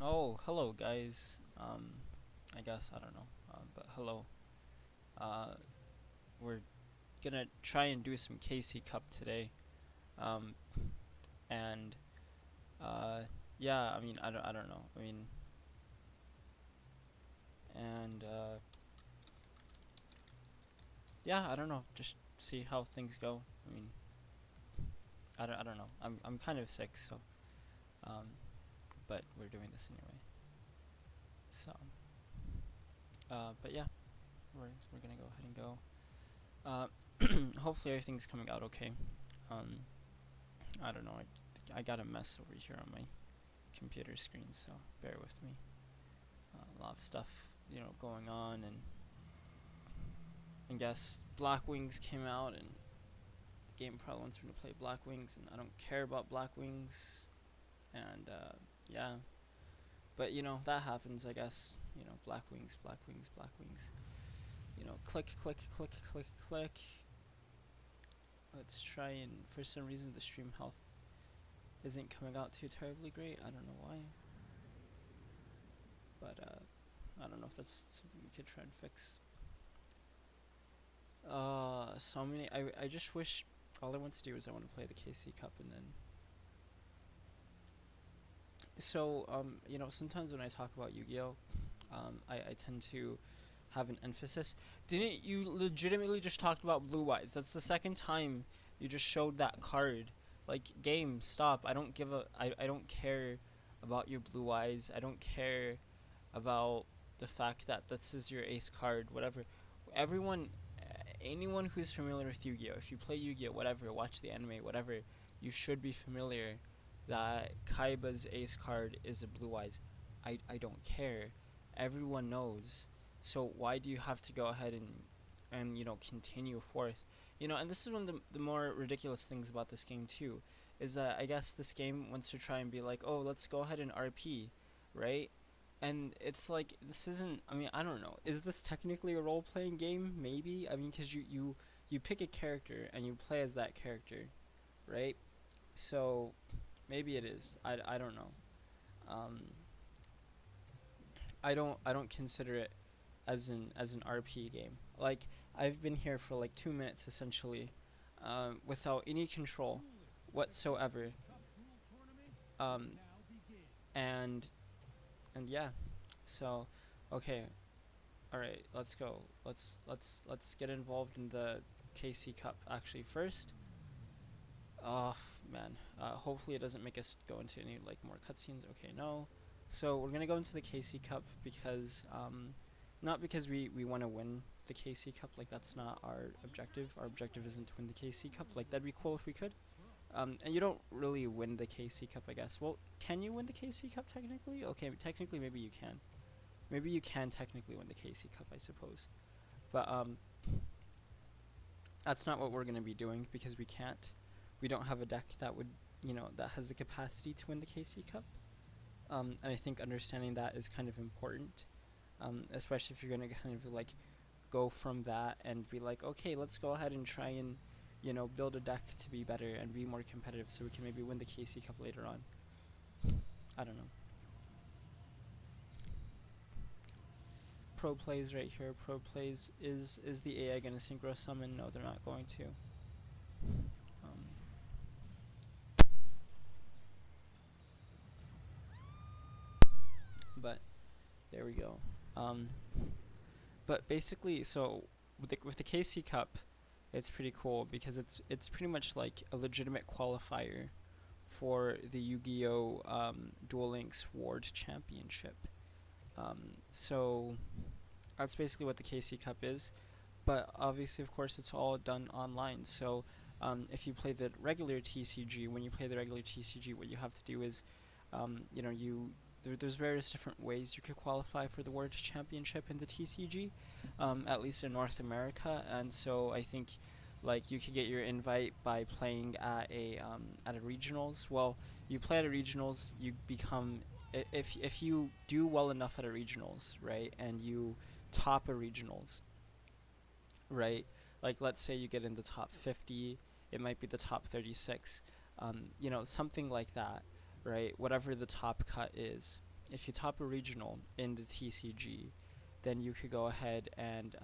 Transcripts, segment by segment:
Oh, hello guys. I guess I don't know. But hello. Uh, we're gonna try and do some KC Cup today. Um, and uh, yeah, I mean, I don't know. I mean, and yeah, I don't know. Just see how things go. I mean, I don't know. I'm kind of sick, so um, but we're doing this anyway. So but yeah, we're gonna go ahead and go. Hopefully everything's coming out okay. Um, I don't know. I got a mess over here on my computer screen, so bear with me. A lot of stuff, going on, and I guess Black Wings came out, and the game probably wants me to play Black Wings, and I don't care about Black Wings, and yeah, but that happens, I guess. Black Wings, Black Wings, Black Wings. Click, click, click, click, click. Let's try and for some reason the stream health isn't coming out too terribly great. I don't know why, but I don't know if that's something we could try and fix. So many. I just wish all I want to do is I want to play the KC Cup and then. So sometimes when I talk about Yu-Gi-Oh, I tend to have an emphasis. Didn't you legitimately just talk about Blue Eyes? That's the second time you just showed that card. Like, game, stop. I don't care about your Blue Eyes. I don't care about the fact that this is your ace card, whatever. Everyone, anyone who's familiar with Yu-Gi-Oh, if you play Yu-Gi-Oh, whatever, watch the anime, whatever, you should be familiar that Kaiba's ace card is a Blue Eyes. I don't care. Everyone knows. So why do you have to go ahead and continue forth? And this is one of the more ridiculous things about this game too, is that I guess this game wants to try and be like, oh, let's go ahead and RP, right? And it's like, this isn't, I mean, I don't know, is this technically a role-playing game? Maybe. I mean, because you pick a character and you play as that character, right? So maybe it is. I don't know. um I don't consider it as an RP game. Like, I've been here for like 2 minutes essentially, without any control whatsoever. um and and yeah. So, okay, all right, let's go. Let's get involved in the KC Cup actually first. Oh man, hopefully it doesn't make us go into any like more cutscenes. Okay, no. So we're gonna go into the KC Cup because not because we want to win the KC Cup. Like, that's not our objective. Our objective isn't to win the KC Cup. Like, that'd be cool if we could. And you don't really win the KC Cup, I guess. Well, can you win the KC Cup technically? Okay, technically maybe you can. Maybe you can technically win the KC Cup, I suppose. But that's not what we're gonna be doing because we can't. We don't have a deck that would, that has the capacity to win the KC Cup. And I think understanding that is kind of important, especially if you're gonna kind of like go from that and be like, okay, let's go ahead and try and build a deck to be better and be more competitive, so we can maybe win the KC Cup later on. I don't know. Pro plays right here. Pro plays, is the AI gonna synchro summon? No, they're not going to. Um, but there we go. Um, but basically, so with the KC Cup, it's pretty cool because it's pretty much like a legitimate qualifier for the Yu-Gi-Oh! Duel Links World Championship. So that's basically what the KC Cup is. But obviously, of course, it's all done online. So if you play the regular TCG, when you play the regular TCG, what you have to do is, there's various different ways you could qualify for the World Championship in the TCG, at least in North America. And so I think, like, you could get your invite by playing at a regionals. Well, you play at a regionals, you become, if you do well enough at a regionals, right, and you top a regionals, right? Like, let's say you get in the top 50, it might be the top 36, something like that, right? Whatever the top cut is. if you top a regional in the TCG, then you could go ahead and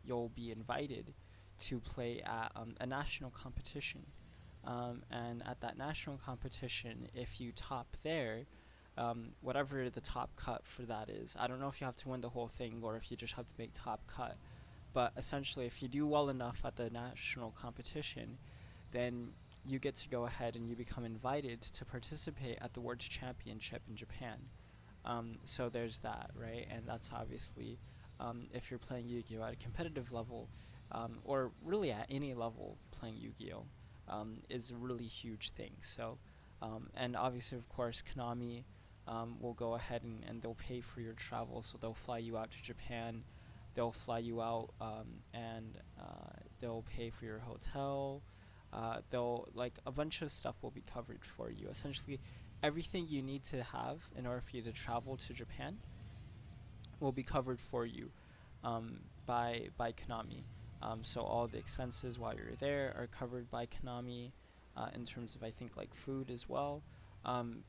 you'll be invited to play at a national competition. And at that national competition, if you top there, whatever the top cut for that is, I don't know if you have to win the whole thing or if you just have to make top cut. But essentially, if you do well enough at the national competition, then you get to go ahead and you become invited to participate at the World Championship in Japan. So there's that, right? And that's obviously, if you're playing Yu-Gi-Oh at a competitive level, or really at any level playing Yu-Gi-Oh, is a really huge thing. So, and obviously, of course, Konami will go ahead and they'll pay for your travel. So they'll fly you out to Japan, they'll fly you out, and they'll pay for your hotel. They'll like a bunch of stuff will be covered for you. Essentially, everything you need to have in order for you to travel to Japan will be covered for you by Konami. So all the expenses while you're there are covered by Konami, in terms of I think like food as well.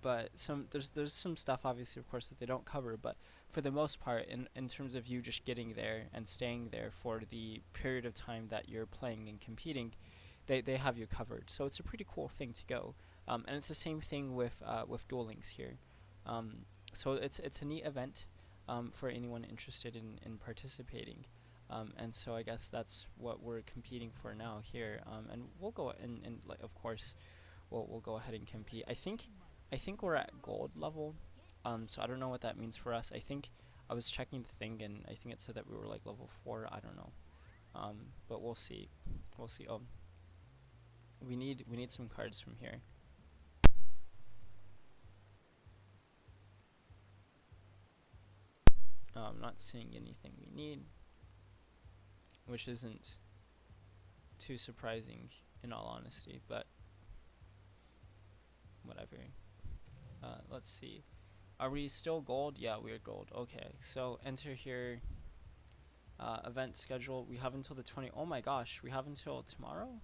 But there's some stuff obviously of course that they don't cover, but for the most part, in terms of you just getting there and staying there for the period of time that you're playing and competing, they have you covered. So it's a pretty cool thing to go. And it's the same thing with Duel Links here. So it's a neat event for anyone interested in participating. And so I guess that's what we're competing for now here. And we'll go and like of course we'll go ahead and compete. I think we're at gold level. So I don't know what that means for us. I think I was checking the thing and I think it said that we were like level 4. I don't know. But we'll see. We'll see. Oh, we need some cards from here. I'm not seeing anything we need, which isn't too surprising in all honesty, but whatever. Let's see. Are we still gold? Yeah, we're gold. Okay, so enter here. Event schedule. We have until the 20. Oh my gosh, we have until tomorrow?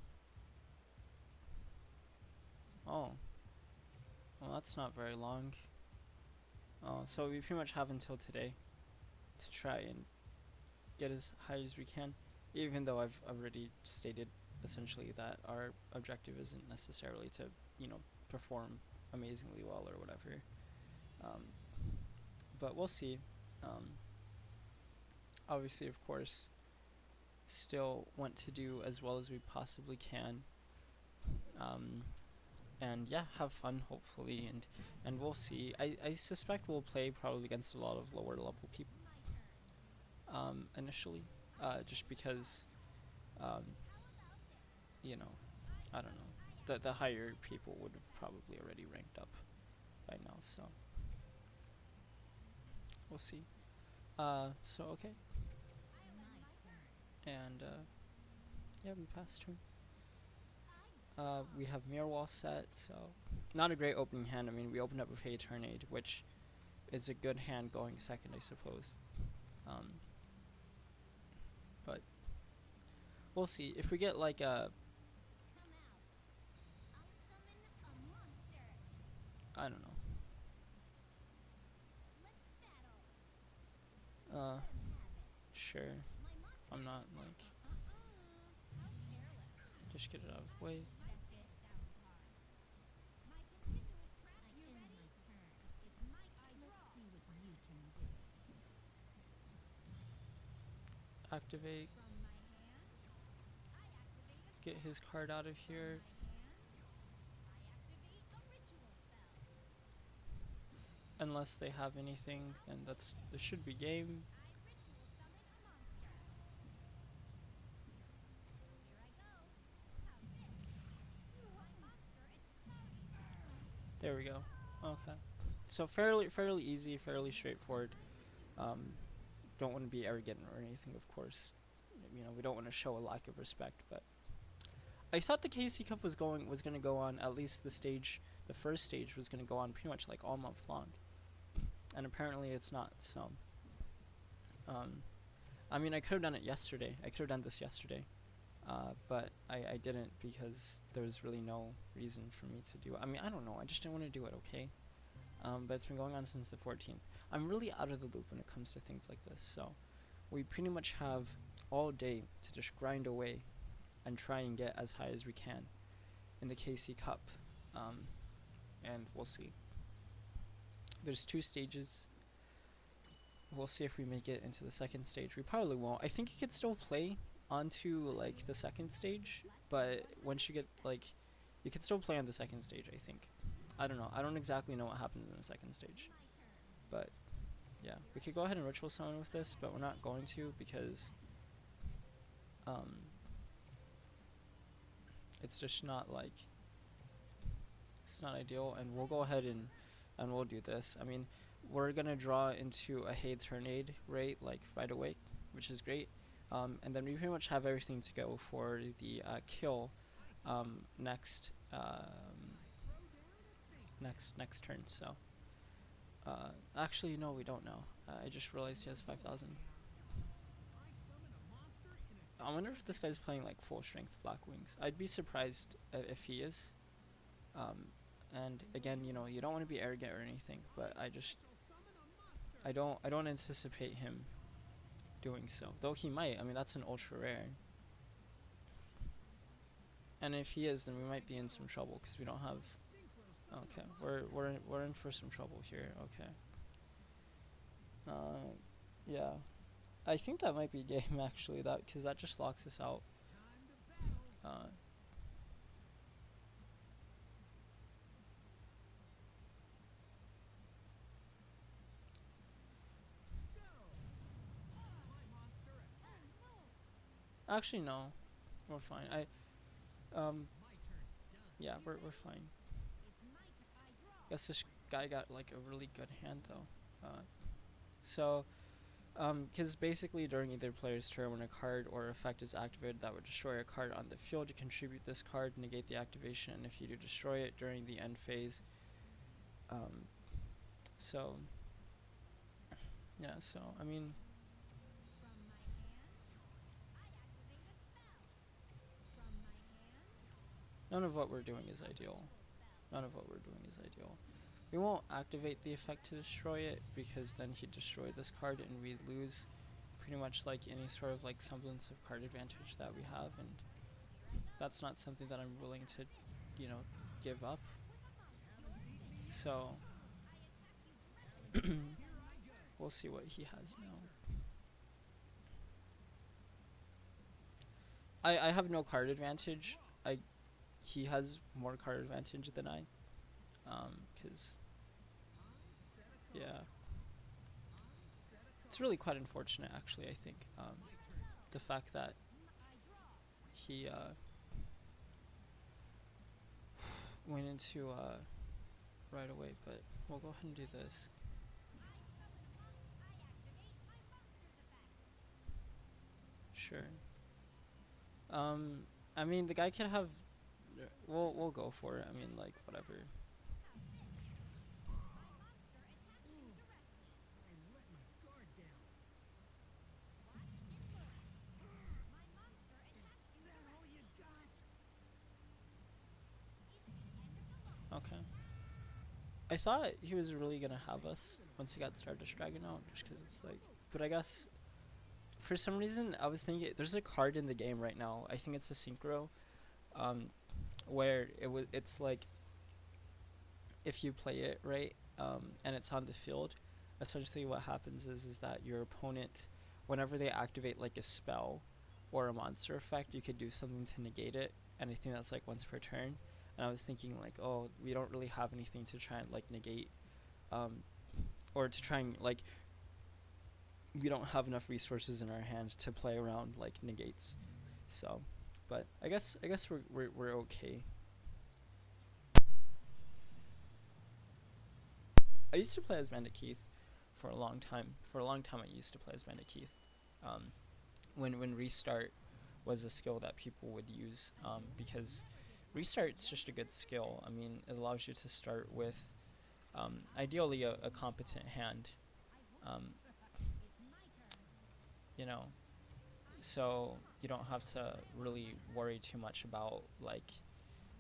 Oh, well, that's not very long. Oh, so we pretty much have until today to try and get as high as we can, even though I've already stated essentially that our objective isn't necessarily to, perform amazingly well or whatever. Um, but we'll see. Um, Obviously, of course, still want to do as well as we possibly can. Um, and yeah, have fun hopefully, and we'll see. I suspect we'll play probably against a lot of lower level people initially, just because um, you know I don't know, the higher people would have probably already ranked up by now. So we'll see. So okay, and yeah, we passed turn. We have Mirror Wall set, so not a great opening hand. I mean, we opened up with a Tornade, which is a good hand going second, I suppose. Um, but we'll see. If we get like a, I don't know. Sure. I'm not like, just get it out of the way. Activate. Get his card out of here. Unless they have anything, then this should be game. There we go. Okay. So fairly easy, fairly straightforward. Um, don't want to be arrogant or anything, of course. We don't want to show a lack of respect, but I thought the KC Cup was gonna go on, at least the first stage was gonna go on pretty much like all month long, and apparently it's not. So, I mean, I could have done it yesterday. I could have done this yesterday, but I didn't because there was really no reason for me to do it. I mean, I don't know. I just didn't want to do it. Okay. but it's been going on since the 14th. I'm really out of the loop when it comes to things like this, so we pretty much have all day to just grind away and try and get as high as we can in the KC Cup, and we'll see. There's 2 stages. We'll see if we make it into the second stage. We probably won't. I think you could still play onto like the second stage, but once you get like, you could still play on the second stage. I think. I don't know. I don't exactly know what happens in the second stage, but yeah, we could go ahead and ritual summon with this, but we're not going to because it's just not like, it's not ideal, and we'll go ahead and we'll do this. I mean, we're gonna draw into a Hay Tornade right away, which is great. And then we pretty much have everything to go for the kill next next turn. So actually, no, we don't know. I just realized he has 5,000. I wonder if this guy's playing like full strength Black Wings. I'd be surprised if he is. And again, you don't want to be arrogant or anything, but I don't anticipate him doing so. Though he might. I mean, that's an ultra rare. And if he is, then we might be in some trouble because we don't have. Okay, we're in for some trouble here. Okay. Yeah, I think that might be game actually. Because that just locks us out. Actually, no, we're fine. Yeah, we're fine. Guess this guy got like a really good hand though. Because basically during either player's turn, when a card or effect is activated that would destroy a card on the field, you contribute this card, negate the activation, and if you do destroy it during the end phase. So yeah, so I mean, none of what we're doing is ideal. None of what we're doing is ideal. We won't activate the effect to destroy it because then he'd destroy this card and we'd lose pretty much like any sort of like semblance of card advantage that we have, and that's not something that I'm willing to, give up. So we'll see what he has now. I have no card advantage. He has more card advantage than I. Cause yeah, it's really quite unfortunate actually. I think the fact that he went into right away, but we'll go ahead and do this. Sure. I mean, the guy can have. We'll go for it. I mean, like whatever. Okay. I thought he was really gonna have us once he got Stardust Dragon out, just because it's like. But I guess for some reason I was thinking there's a card in the game right now. I think it's a Synchro, where it's like if you play it right, and it's on the field, essentially what happens is that your opponent, whenever they activate like a spell or a monster effect, you could do something to negate it, and I think that's like once per turn. And I was thinking like, oh, we don't really have anything to try and like negate, or to try and like, we don't have enough resources in our hand to play around like negates. So, but I guess we're okay. I used to play as Bandit Keith for a long time. For a long time, I used to play as Bandit Keith. When restart was a skill that people would use, because restart's just a good skill. I mean, it allows you to start with ideally a competent hand, um, you know, so you don't have to really worry too much about like.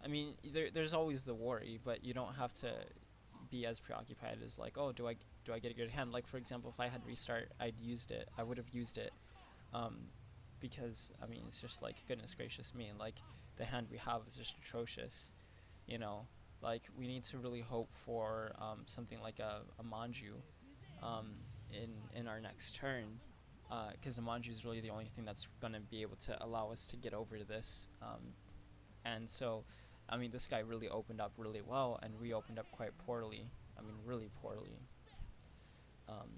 I mean, there's always the worry, but you don't have to be as preoccupied as like, oh, do I get a good hand? Like for example, if I had restart, I would have used it, um, because I mean it's just like goodness gracious me, like the hand we have is just atrocious, you know. Like we need to really hope for something like a Manju, um, in our next turn, because the Manju is really the only thing that's gonna be able to allow us to get over this. And so, I mean, this guy really opened up really well, and we opened up quite poorly. I mean, really poorly. Um,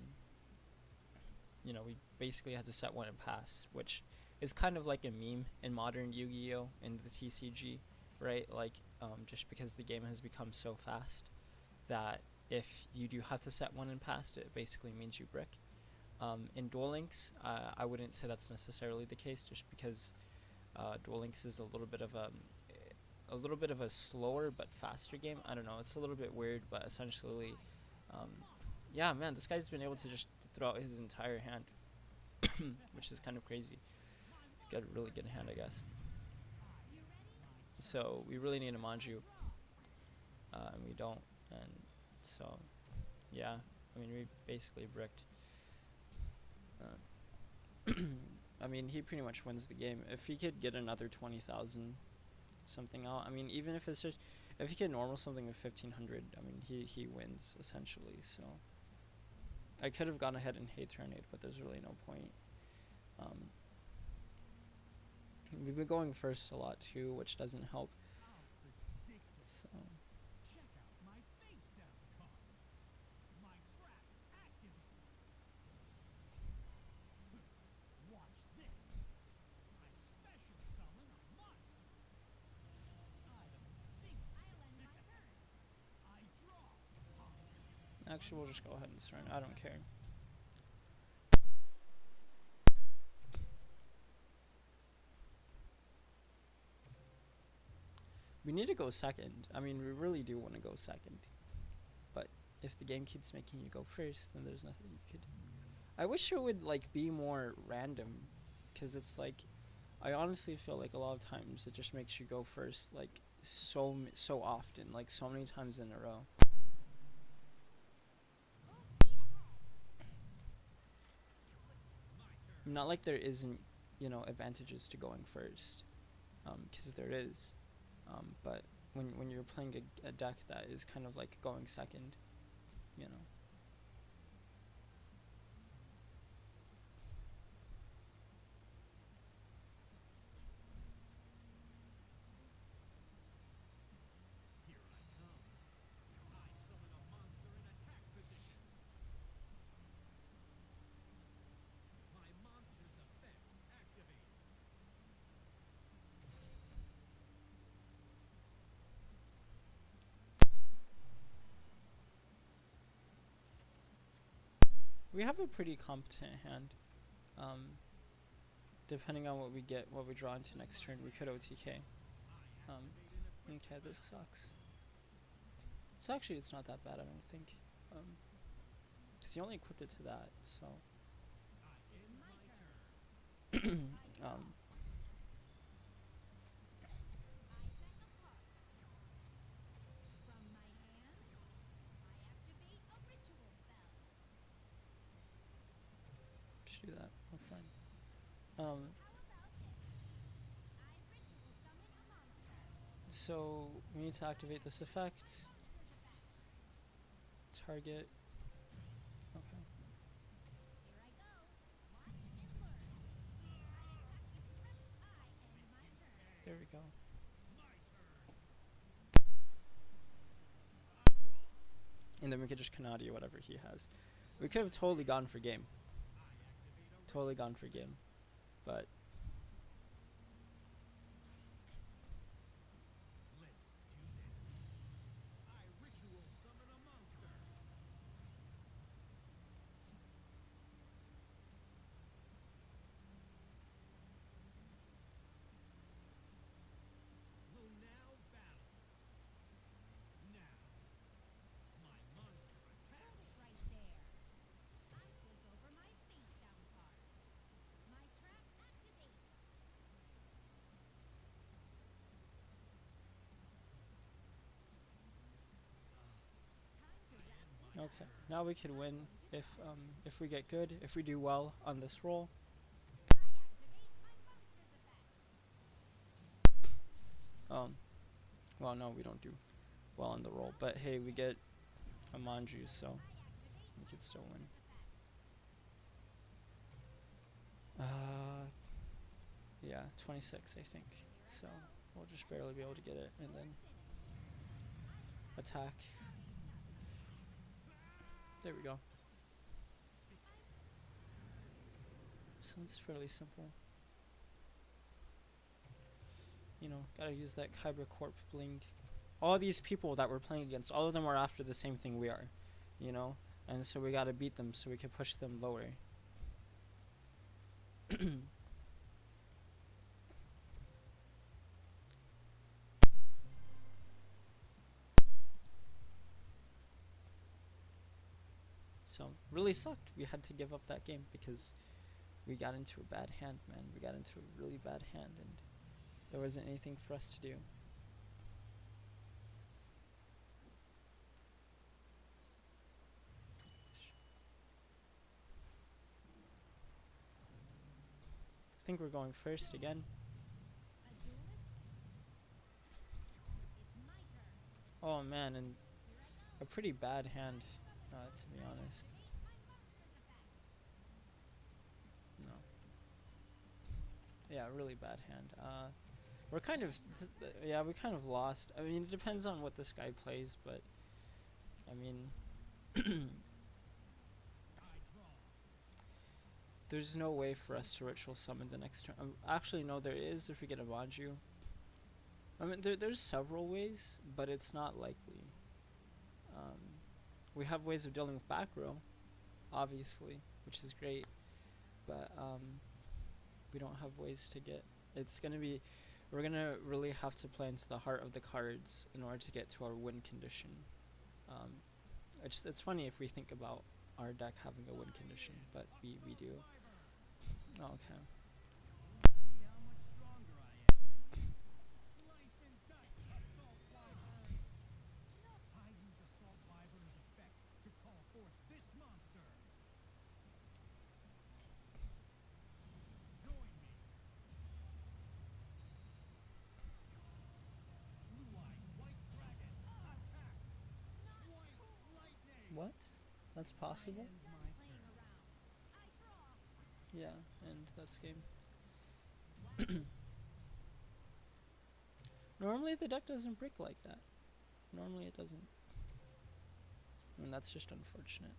we basically had to set one and pass, which is kind of like a meme in modern Yu-Gi-Oh! In the TCG, right? Like, just because the game has become so fast that if you do have to set one and pass, it basically means you brick. In Duel Links, I wouldn't say that's necessarily the case, just because Duel Links is a little bit of a slower but faster game. I don't know. It's a little bit weird, but essentially, um, yeah, man, this guy's been able to just throw out his entire hand, which is kind of crazy. He's got a really good hand, I guess. So we really need a Manju, and we don't. And so, yeah, I mean, we basically bricked. I mean, he pretty much wins the game. If he could get another 20,000 something out, I mean, even if it's just, if he could normal something with 1,500, I mean, he wins, essentially, so. I could have gone ahead and hate Turnade, but there's really no point. Um, we've been going first a lot, too, which doesn't help, so. Actually, we'll just go ahead and start. I don't care. We need to go second. I mean, we really do want to go second. But if the game keeps making you go first, then there's nothing you could do. I wish it would, like, be more random. Because it's like, I honestly feel like a lot of times it just makes you go first, like, so often. Like, so many times in a row. Not like there isn't, advantages to going first, because there is. But when you're playing a deck that is kind of like going second, you know. We have a pretty competent hand. Um, Depending on what we get, what we draw into next turn, we could OTK. Okay, this sucks. So actually, it's not that bad, I don't think. Because he only equipped it to that, so. um, just do that. We're fine. So we need to activate this effect. Target. Okay. There we go. And then we could just Kanadi whatever he has. We could have totally gone for game. Totally gone for game. But Okay, now we can win if we get good, if we do well on this roll. Um, well, no, we don't do well on the roll, but hey, we get a Manju, so we could still win. Yeah, 26, I think. So we'll just barely be able to get it, and then attack. There we go. Sounds fairly simple. You know, gotta use that Kyber Corp bling. All these people that we're playing against, all of them are after the same thing we are, you know? And so we gotta beat them so we can push them lower. So, really sucked. We had to give up that game because we got into a bad hand, man. We got into a really bad hand, and there wasn't anything for us to do. I think we're going first again. Oh man, and a pretty bad hand, to be honest. No. Yeah, really bad hand. We're kind of, yeah, we kind of lost. I mean, it depends on what this guy plays, but I mean, there's no way for us to ritual summon the next turn. Actually, no, there is if we get a Manju. I mean, there's several ways, but it's not likely. We have ways of dealing with back row, obviously, which is great, but we don't have ways to get. It's gonna be, we're gonna really have to play into the heart of the cards in order to get to our win condition. It's funny if we think about our deck having a win condition, but we do. Oh, okay. What? That's possible? Yeah, and that's game. Normally the deck doesn't break like that. Normally it doesn't. I mean, that's just unfortunate.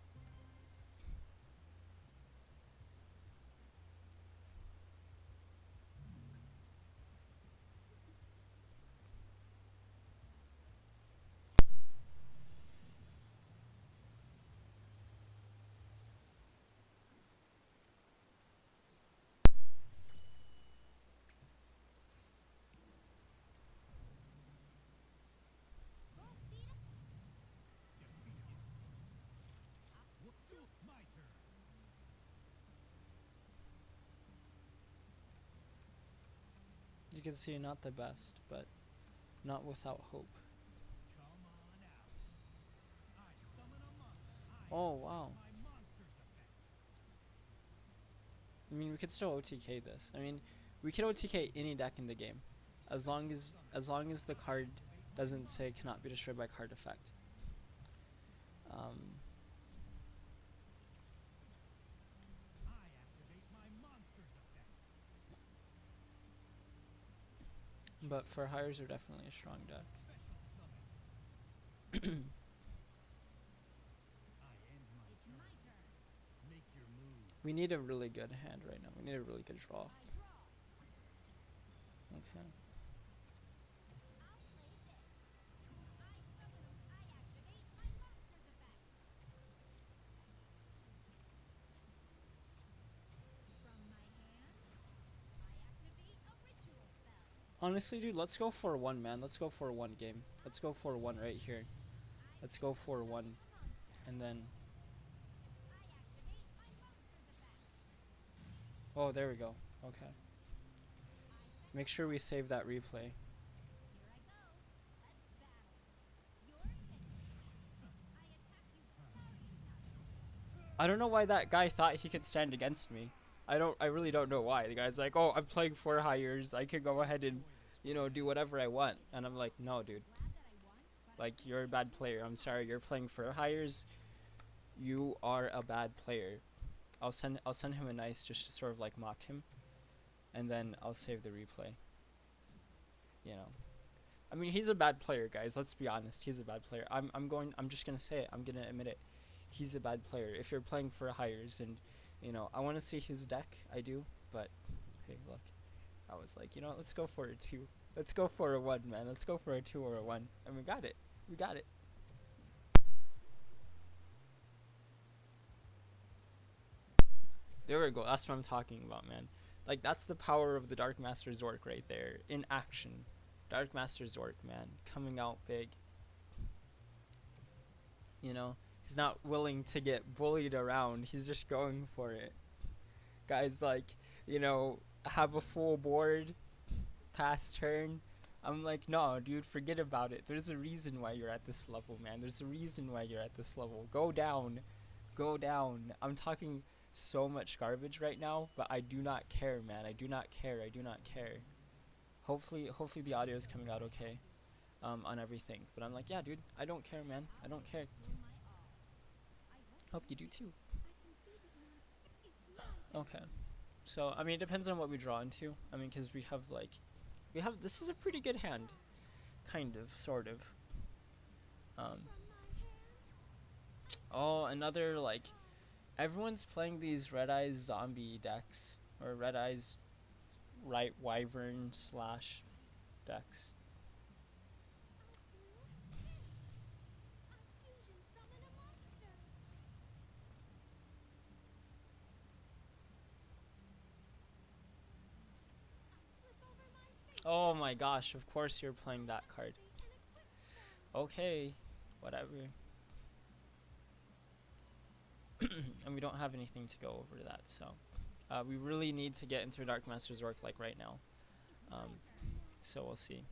You can see not the best, but not without hope. Oh, wow. I mean, we could still OTK this. I mean, we could OTK any deck in the game, as long as the card doesn't say cannot be destroyed by card effect. But for hires are definitely a strong deck. We need a really good hand right now. We need a really good draw. Okay. Honestly, dude, let's go for one, man. Let's go for one game. Let's go for one right here. Let's go for one. And then... Oh, there we go. Okay. Make sure we save that replay. I don't know why that guy thought he could stand against me. I really don't know why. The guy's like, "Oh, I'm playing for hires. I could go ahead and, do whatever I want." And I'm like, "No, dude. Like, you're a bad player. I'm sorry. You're playing for hires. You are a bad player." I'll send him a nice just to sort of like mock him, and then I'll save the replay. You know. I mean, he's a bad player, guys. Let's be honest. He's a bad player. I'm just gonna say it. I'm gonna admit it. He's a bad player. If you're playing for hires, and I want to see his deck. I do, but hey, look. I was like, let's go for a 2. Let's go for a 1, man. Let's go for a 2 or a 1, and we got it. We got it. There we go. That's what I'm talking about, man. Like, that's the power of the Dark Master Zorc right there in action. Dark Master Zorc, man, coming out big. He's not willing to get bullied around. He's just going for it. Guys, like, have a full board, pass turn. I'm like, no, dude, forget about it. There's a reason why you're at this level, man. There's a reason why you're at this level. Go down. Go down. I'm talking so much garbage right now, but I do not care, man. I do not care. I do not care. Hopefully the audio is coming out okay, on everything. But I'm like, yeah, dude, I don't care, man. I don't care. Hope you do too. Okay. So, I mean, it depends on what we draw into. I mean, because this is a pretty good hand. Kind of, sort of. Um, oh, another, like, everyone's playing these Red Eyes zombie decks, or Red Eyes right wyvern slash decks. Oh my gosh, of course you're playing that card. Okay, whatever. And we don't have anything to go over that, so we really need to get into Dark Master's work like right now. So we'll see.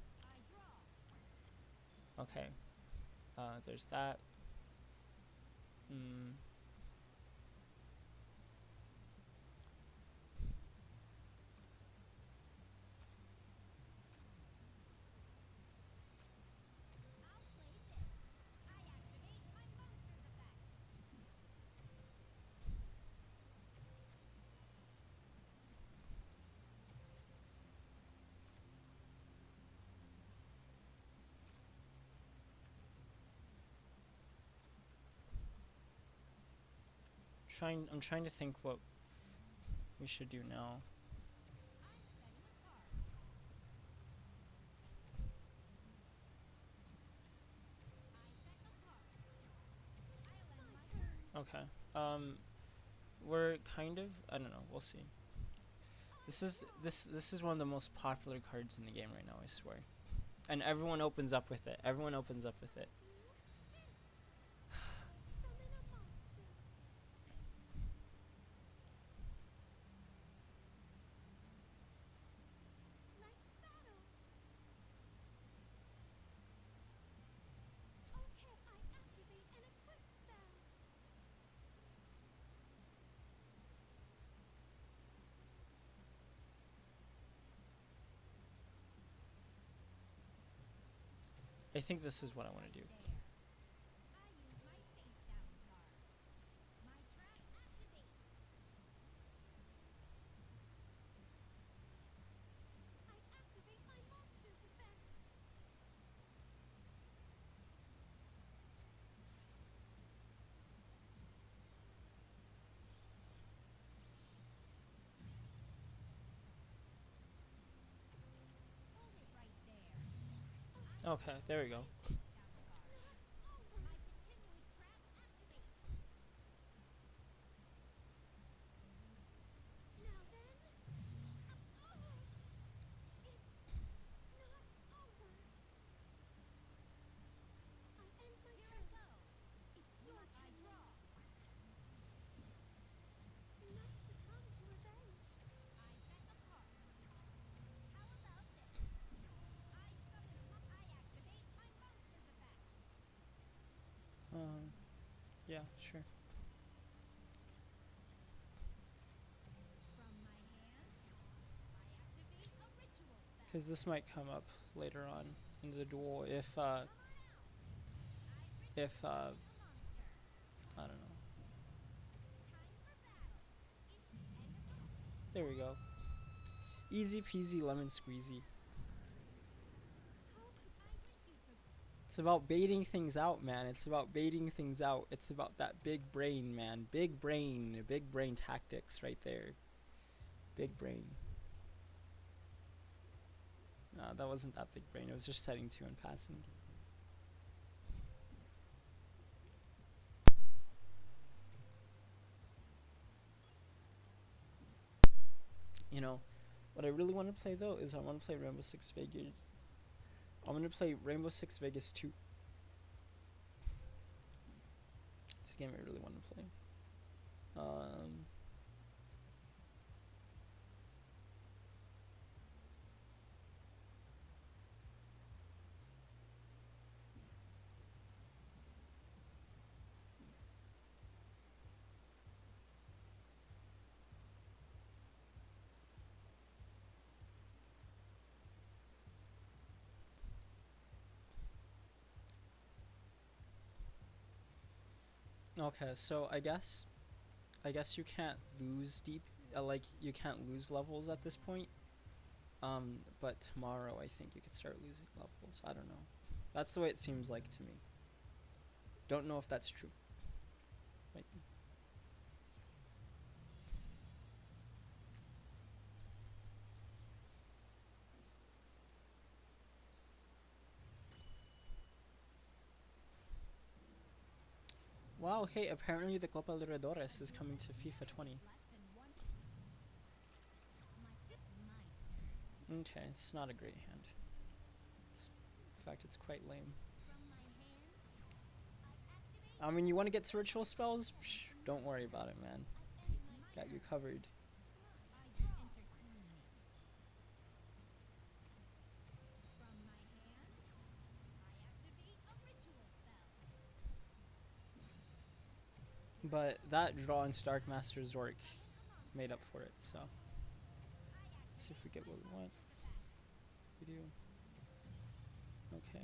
Okay, there's that. Mm. I'm trying to think what we should do now. Okay. We're kind of, I don't know. We'll see. This is one of the most popular cards in the game right now. I swear. And everyone opens up with it. Everyone opens up with it. I think this is what I want to do. Okay, there we go. Yeah, sure. because this might come up later on in the duel if I don't know. There we go. Easy peasy lemon squeezy. It's about baiting things out, man. It's about baiting things out. It's about that big brain, man. Big brain tactics right there. Big brain. No, that wasn't that big brain. It was just setting two and passing. You know, what I really want to play though is I want to play Rainbow Six Vegas. I'm gonna play Rainbow Six Vegas 2. It's a game I really want to play. Um, okay, so I guess you can't lose deep, like you can't lose levels at this point. But tomorrow I think you could start losing levels. I don't know. That's the way it seems like to me. Don't know if that's true. Might be. Wow, hey, apparently the Copa Libertadores is coming to FIFA 20. Okay, it's not a great hand. In fact, it's quite lame. I mean, you want to get to ritual spells? Psh, don't worry about it, man. Got you covered. But that draw into Dark Master Zorc made up for it, so let's see if we get what we want. We do. Okay.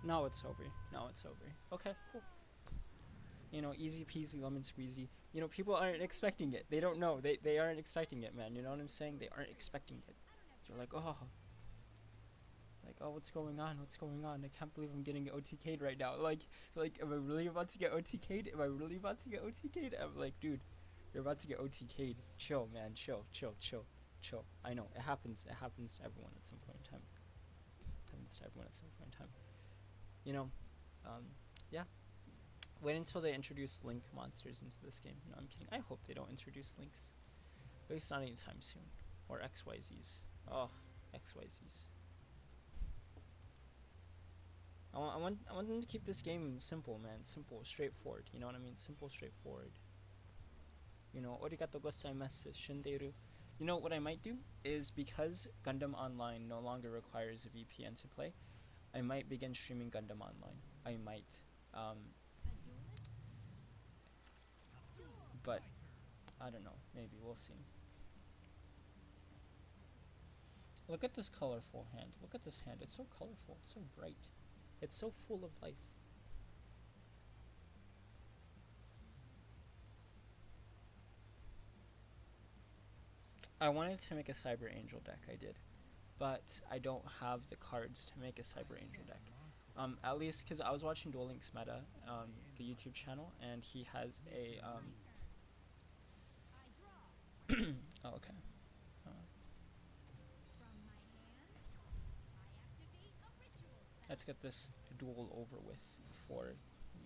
Now it's over. Now it's over. Okay, cool. Easy peasy lemon squeezy. People aren't expecting it. They don't know. They aren't expecting it, man. You know what I'm saying? They aren't expecting it. They're like, oh, what's going on? What's going on? I can't believe I'm getting OTK'd right now. Like, am I really about to get OTK'd? Am I really about to get OTK'd? I'm like, dude, you're about to get OTK'd. Chill, man. Chill, chill, chill, chill. I know it happens. It happens to everyone at some point in time. It happens to everyone at some point in time. You know, um, yeah. Wait until they introduce Link monsters into this game. No, I'm kidding. I hope they don't introduce Links. At least not anytime soon. Or XYZs. Oh, XYZs. I want them to keep this game simple, man. Simple, straightforward. You know what I mean? Simple, straightforward. Origato gozaimasu, shindeiru. What I might do is, because Gundam Online no longer requires a VPN to play, I might begin streaming Gundam Online. I might. But I don't know. Maybe we'll see. Look at this colorful hand. Look at this hand. It's so colorful. It's so bright. It's so full of life. I wanted to make a Cyber Angel deck. I did. But I don't have the cards to make a Cyber Angel deck. At least because I was watching Duel Links Meta, the YouTube channel, and he has a oh, okay. Uh, let's get this duel over with before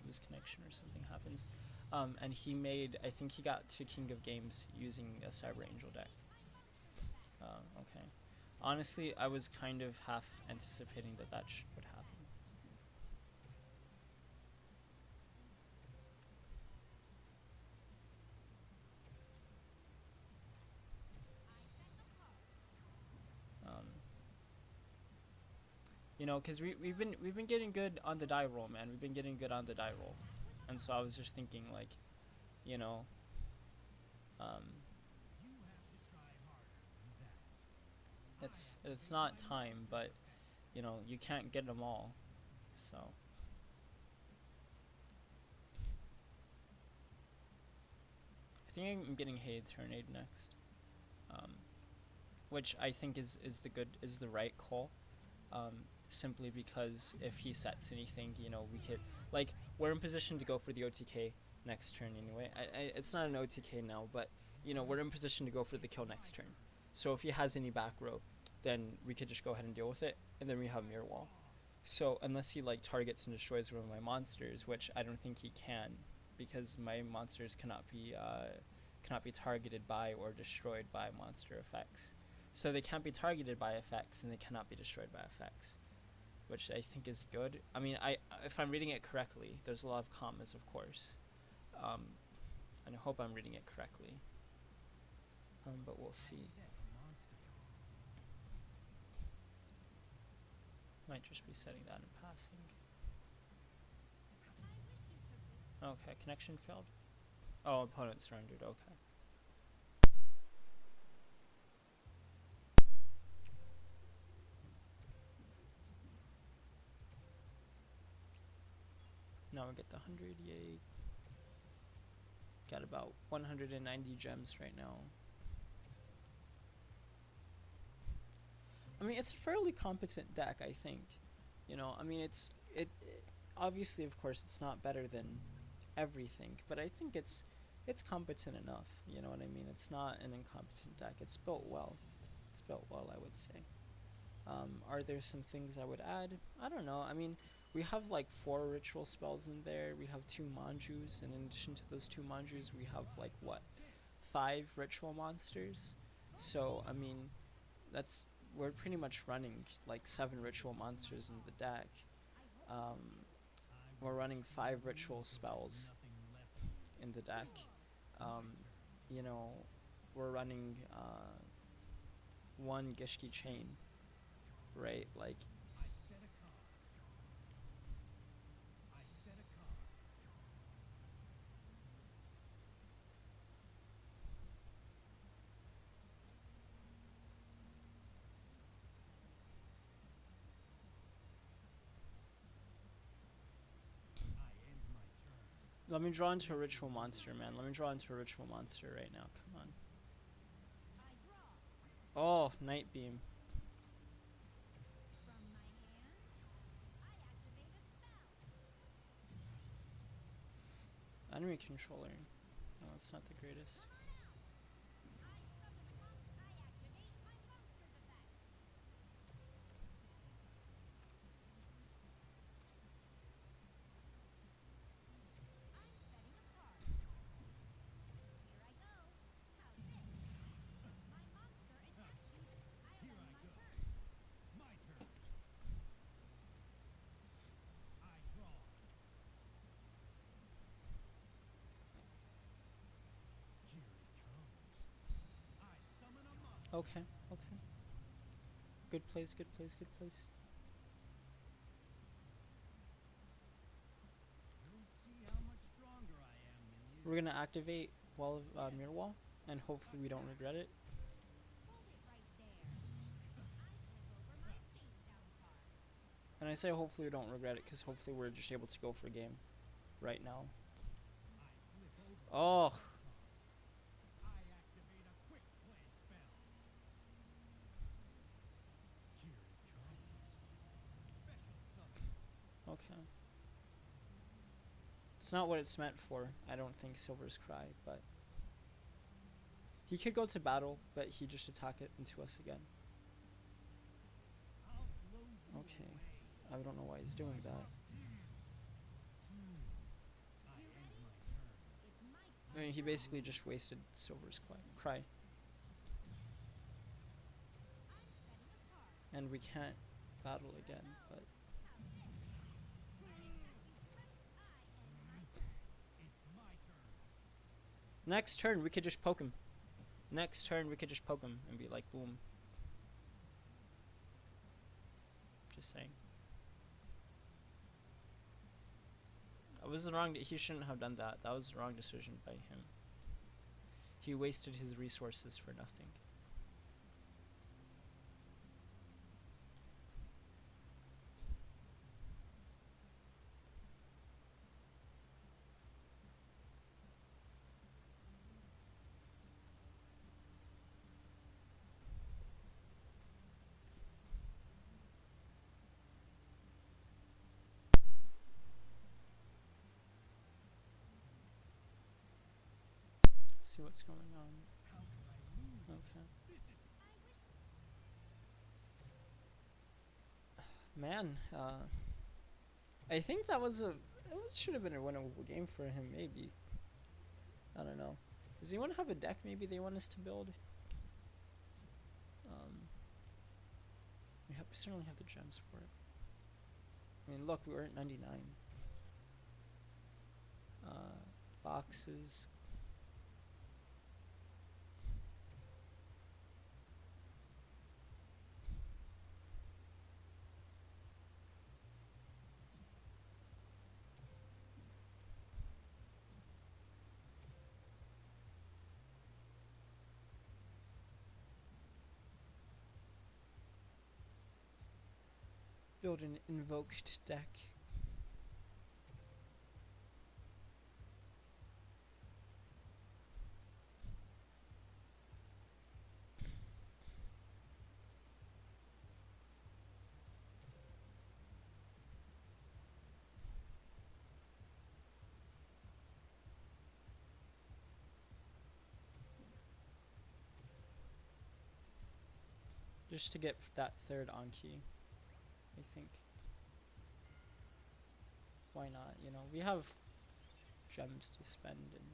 lose connection or something happens. And he made, I think he got to King of Games using a Cyber Angel deck. Okay. Honestly, I was kind of half anticipating that would happen. You know, because we've been getting good on the die roll, man. We've been getting good on the die roll, and so I was just thinking like, you know, um, it's not time, but you know you can't get them all, so I think I'm getting Hay Tornado next, um, which I think is the right call, simply because if he sets anything, you know, we could like we're in position to go for the OTK next turn anyway. It's not an OTK now, but you know we're in position to go for the kill next turn. So if he has any back row, then we could just go ahead and deal with it, and then we have mirror wall. So unless he like targets and destroys one of my monsters, which I don't think he can, because my monsters cannot be targeted by or destroyed by monster effects. So they can't be targeted by effects and they cannot be destroyed by effects, which I think is good. I mean, if I'm reading it correctly, there's a lot of commas, of course, um, and I hope I'm reading it correctly. But we'll see. Might just be setting that in passing. Okay, connection failed. Oh, opponent surrendered. Okay. Now we get the 100. Yay. Got about 190 gems right now. I mean, it's a fairly competent deck, I think. You know, I mean, it obviously, of course, it's not better than everything, but I think it's competent enough. You know what I mean? It's not an incompetent deck. It's built well. It's built well, I would say. Are there some things I would add? I don't know. I mean, we have like 4 ritual spells in there. We have 2 Manjus, and in addition to those 2 Manjus, we have like what, 5 ritual monsters. So I mean, that's we're pretty much running like 7 ritual monsters in the deck. Um, we're running 5 ritual spells in the deck. Um, you know, we're running 1 Gishki chain, right? Like, let me draw into a ritual monster, man. Let me draw into a ritual monster right now. Come on. Oh, Night Beam. Enemy controller. No, it's not the greatest. Okay, okay. Good place, good place, good place. We're gonna activate wall of mirror wall, and hopefully we don't regret it. And I say hopefully we don't regret it, because hopefully we're just able to go for a game right now. Oh. Okay. It's not what it's meant for, I don't think, Silver's Cry, but he could go to battle, but he just attack it into us again. Okay. I don't know why he's doing that. I mean, he basically just wasted Silver's Cry. And we can't battle again, but next turn we could just poke him. Next turn we could just poke him and be like, boom. Just saying. was wrong. He shouldn't have done that. That was the wrong decision by him. He wasted his resources for nothing. See what's going on. Okay. Man, I think that was should have been a winnable game for him. Maybe. I don't know. Does anyone have a deck maybe they want us to build? We certainly have the gems for it. I mean, look, we were at 99. Boxes. Build an invoked deck. Just to get that third Anki, I think. Why not? You know, we have gems to spend and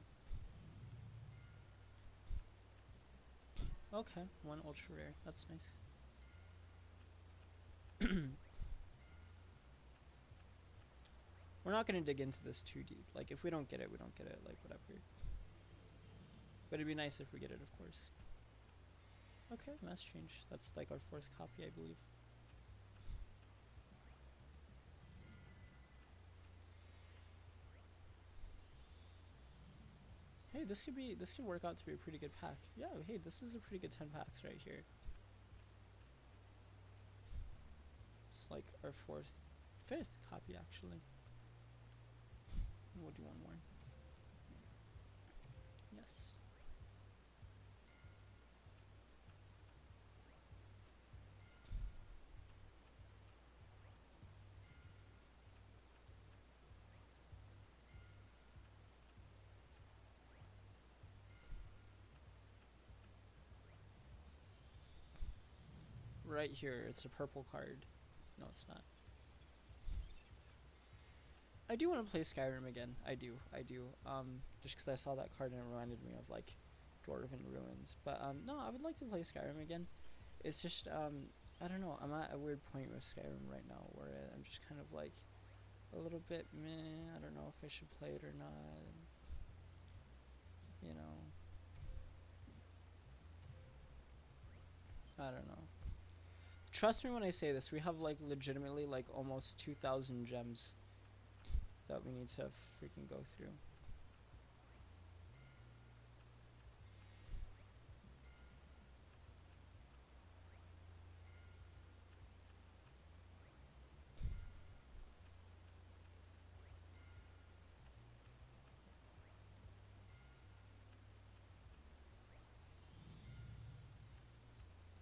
okay, one ultra rare. That's nice. We're not gonna dig into this too deep. Like, if we don't get it, we don't get it. Like, whatever. But it'd be nice if we get it, of course. Okay, mass change. That's like our fourth copy, I believe. Hey, this could work out to be a pretty good pack. Yeah, hey, this is a pretty good 10 packs right here. It's like our fifth copy actually. And we'll do one more. Yes. Right here, it's a purple card. No, it's not. I do want to play Skyrim again. I do. Just because I saw that card and it reminded me of like Dwarven Ruins. But no, I would like to play Skyrim again. It's just I don't know. I'm at a weird point with Skyrim right now where I'm just kind of like a little bit meh. I don't know if I should play it or not. You know. I don't know. Trust me when I say this. We have like legitimately like almost 2,000 gems that we need to freaking go through.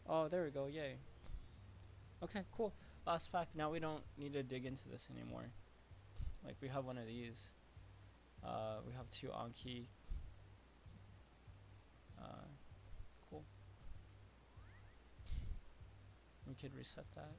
Oh, there we go. Yay. Okay, cool. Last fact. Now we don't need to dig into this anymore. Like, we have one of these. We have 2 Anki. Cool. We could reset that.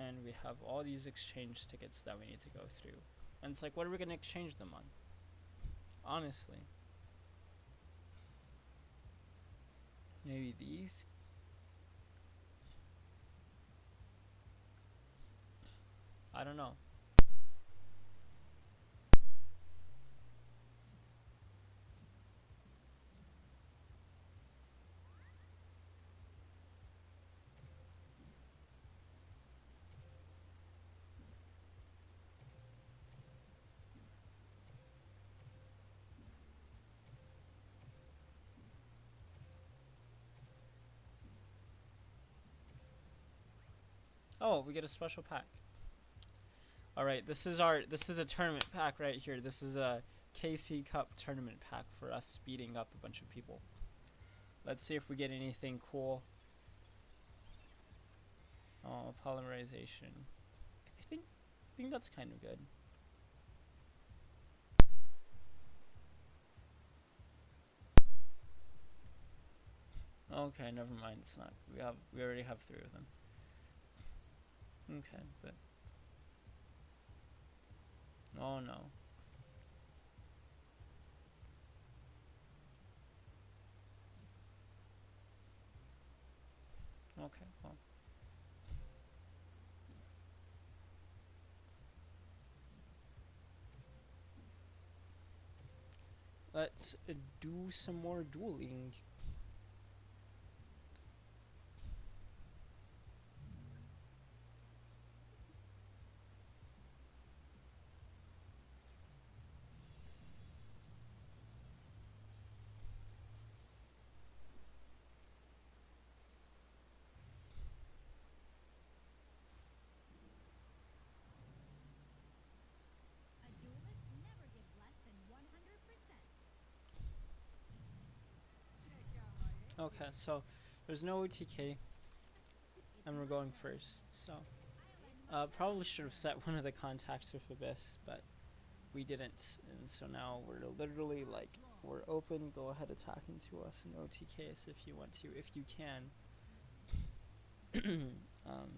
And we have all these exchange tickets that we need to go through. And it's like, what are we going to exchange them on? Honestly. Maybe these. I don't know. Oh, we get a special pack. All right, this is a tournament pack right here. This is a KC Cup tournament pack for us beating up a bunch of people. Let's see if we get anything cool. Oh, polymerization. I think that's kind of good. Okay, never mind. It's not. We already have 3 of them. Okay, but oh no. Okay, well. Let's do some more dueling. Okay, so there's no OTK, and we're going first. So probably should have set one of the contacts with Abyss, but we didn't, and so now we're literally like we're open. Go ahead, attack into us and OTK us if you want to, if you can. um,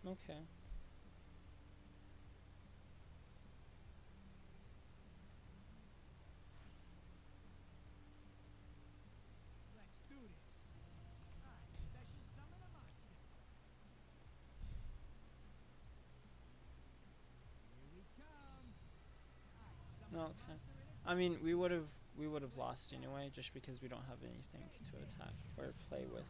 okay. Okay. I mean, we would have lost anyway, just because we don't have anything to attack or play with.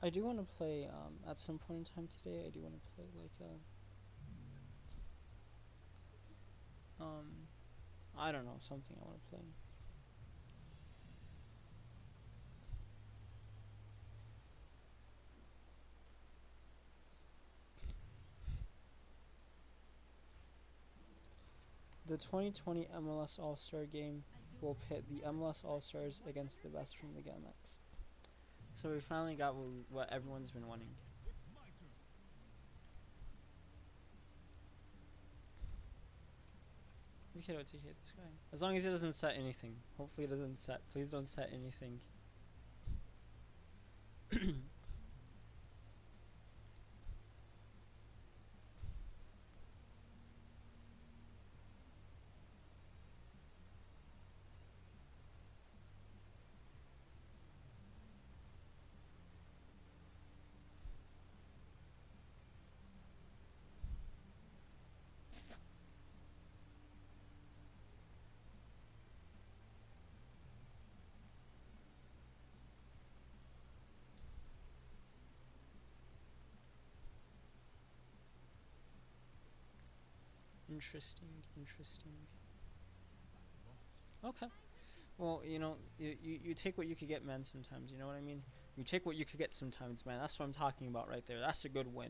I do want to play at some point in time today. I do want to play like I don't know, something I want to play. The 2020 MLS All Star game will pit the MLS All Stars against the best from the Gamex. So we finally got what everyone's been wanting. We could OTK this guy. As long as he doesn't set anything. Hopefully it doesn't set. Please don't set anything. Interesting, interesting. Okay. Well, you take what you could get, man, sometimes. You know what I mean? You take what you could get sometimes, man. That's what I'm talking about right there. That's a good win.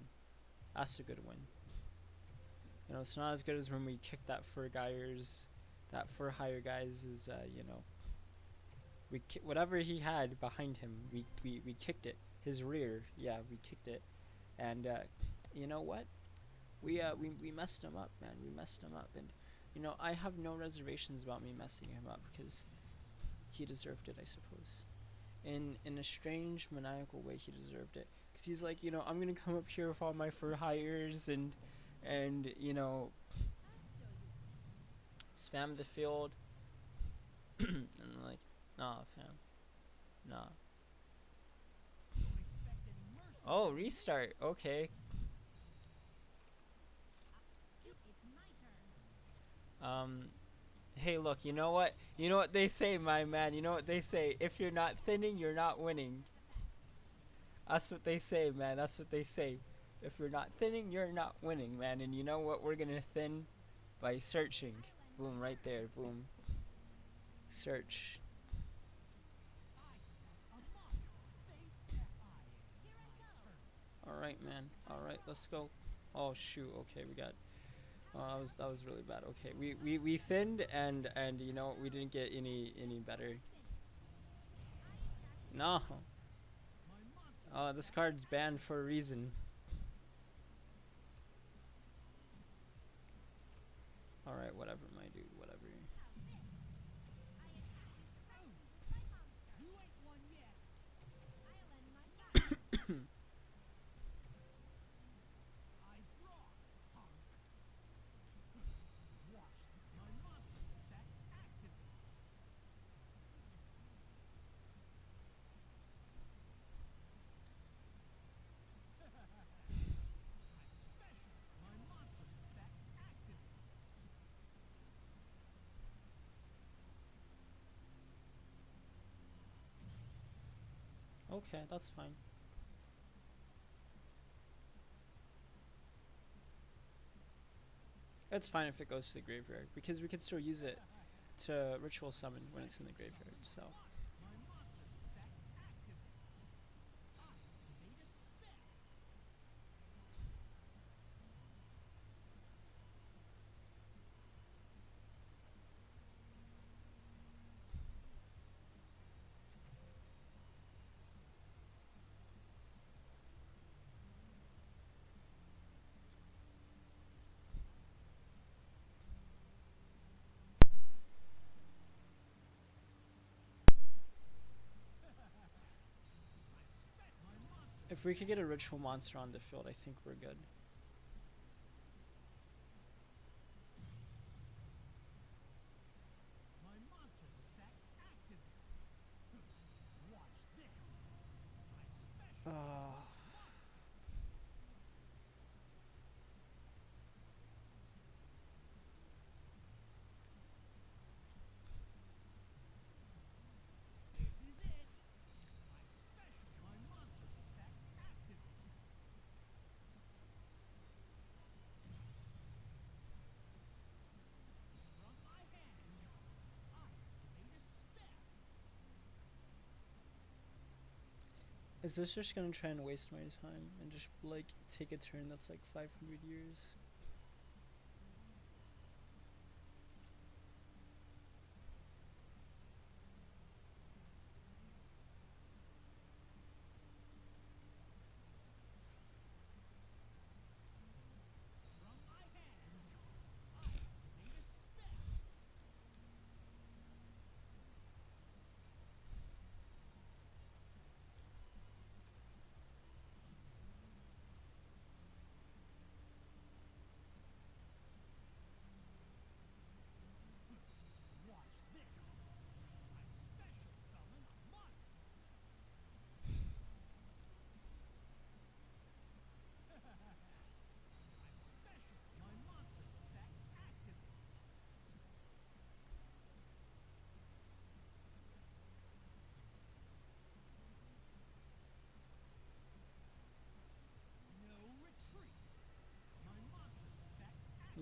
That's a good win. It's not as good as when we kicked that for Geyers. That for higher guys is, Whatever he had behind him, we kicked it. His rear, yeah, we kicked it. And you know what? We messed him up, man. We messed him up, and I have no reservations about me messing him up because he deserved it, I suppose. In a strange maniacal way, he deserved it because he's like, I'm gonna come up here with all my fur hires and spam the field, and I'm like, nah, fam, nah. Oh, restart. Okay. Um, hey, look, you know what? You know what they say, my man. You know what they say. If you're not thinning, you're not winning. That's what they say, man. That's what they say. If you're not thinning, you're not winning, man. And you know what? We're gonna thin by searching. Boom, right there. Boom. Search. All right, man. All right, let's go. Oh shoot. Okay, we got. Oh, that was really bad. Okay, we thinned and we didn't get any better. No. This card's banned for a reason. All right, whatever, my dude. Whatever. Okay, that's fine. It's fine if it goes to the graveyard because we can still use it to ritual summon when it's in the graveyard. So if we could get a ritual monster on the field, I think we're good. Uh, is this just gonna try and waste my time and just like take a turn that's like 500 years?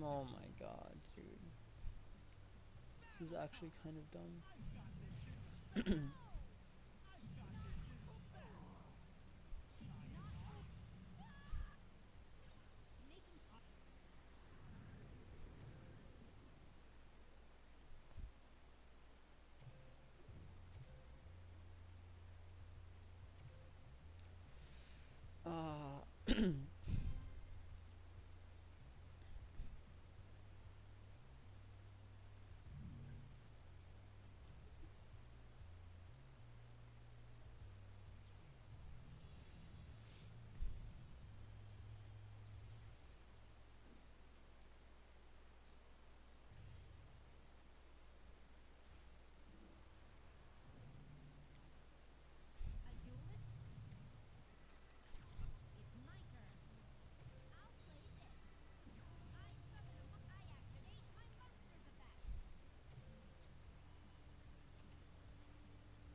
Oh my god, dude. This is actually kind of dumb.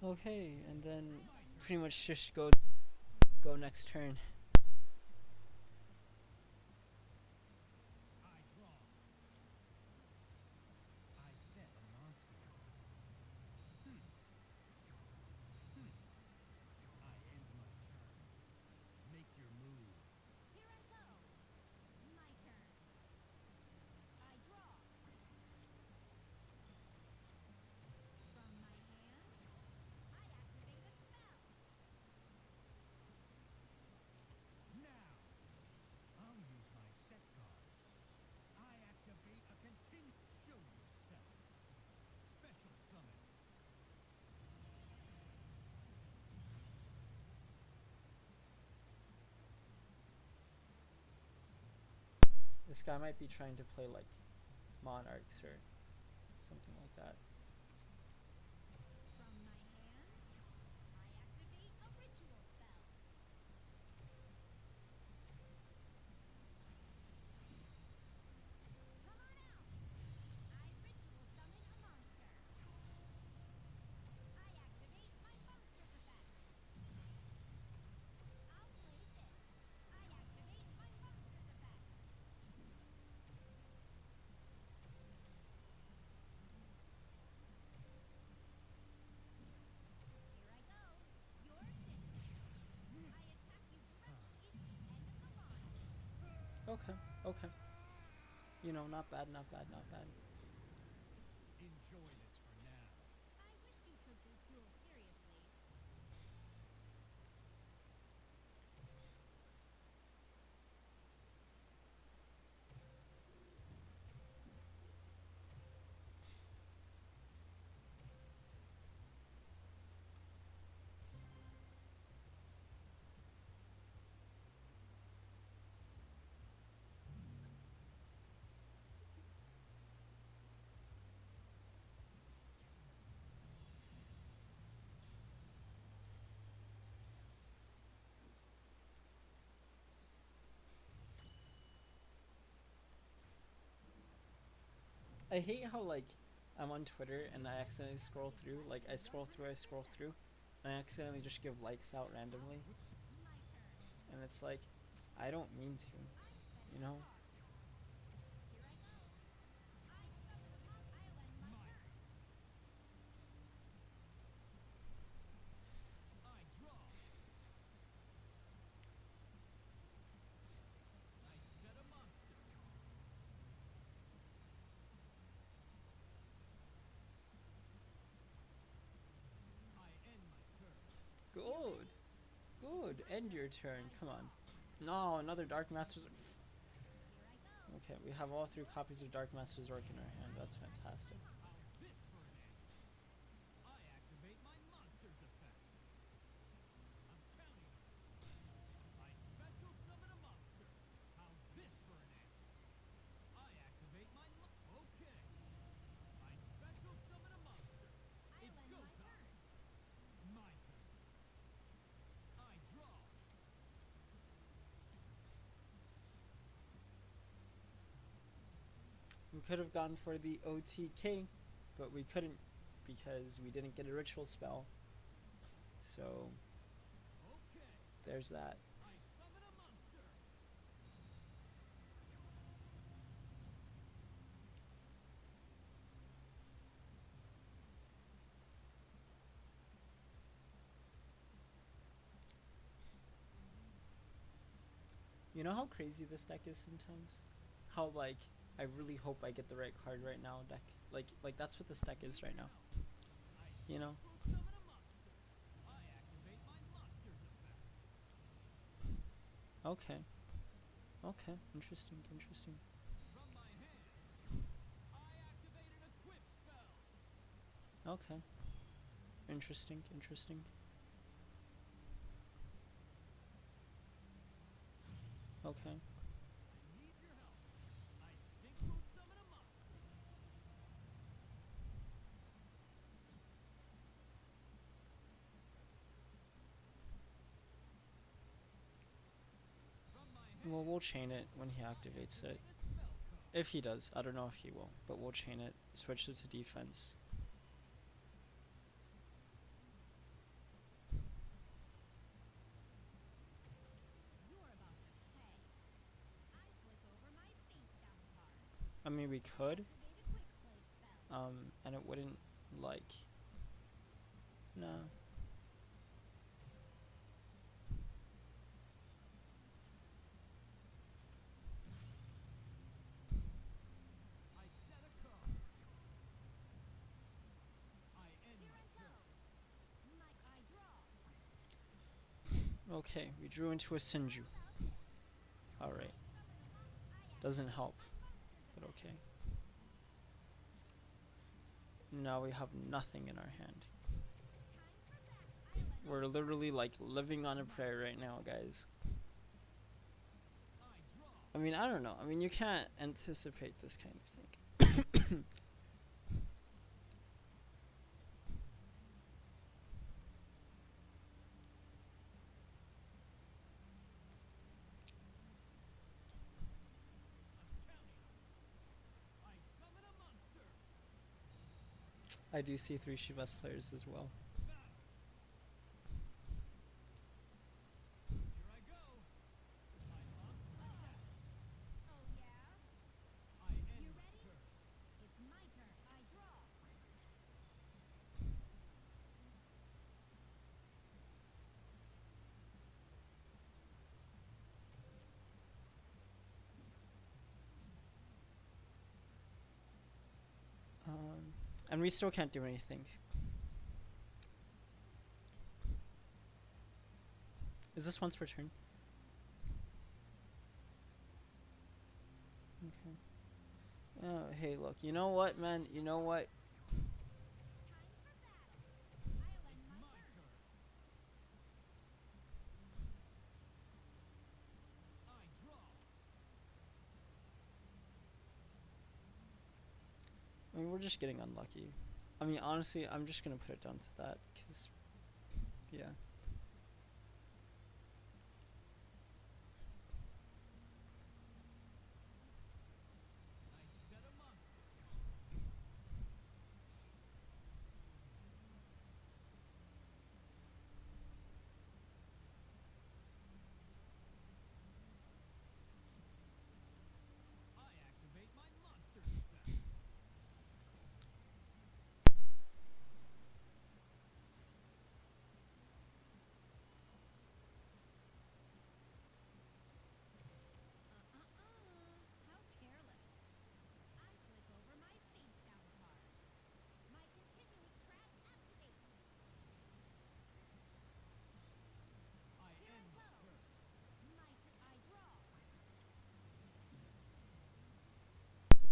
Okay, and then pretty much just go next turn. This guy might be trying to play like monarchs or something like that. Okay, okay. You know, not bad, not bad, not bad. I hate how like I'm on Twitter and I accidentally scroll through. Like I scroll through, and I accidentally just give likes out randomly, and it's like I don't mean to, you know. Good, good. End your turn. Come on. No, another Dark Masters. Okay, we have all three copies of Dark Master Zorc in our hand. That's fantastic. We could have gone for the OTK, but we couldn't because we didn't get a ritual spell. So there's that. You know how crazy this deck is sometimes? How like I really hope I get the right card right now deck. Like that's what this deck is right now. You know? Okay. Okay. Interesting, interesting. Okay. Interesting, interesting. Okay. Well, we'll chain it when he activates it. If he does. I don't know if he will, but we'll chain it. Switch it to defense. I mean, we could, and it wouldn't like no. Okay, we drew into a Sinju. All right, doesn't help, but okay. Now we have nothing in our hand. We're literally like living on a prayer right now, guys. I mean, I don't know. I mean, you can't anticipate this kind of thing. I do see three Shivas players as well. And we still can't do anything. Is this once per turn? Okay. Oh, hey, look. You know what, man? You know what? I mean, we're just getting unlucky. I mean, honestly, I'm just gonna put it down to that, cause, yeah.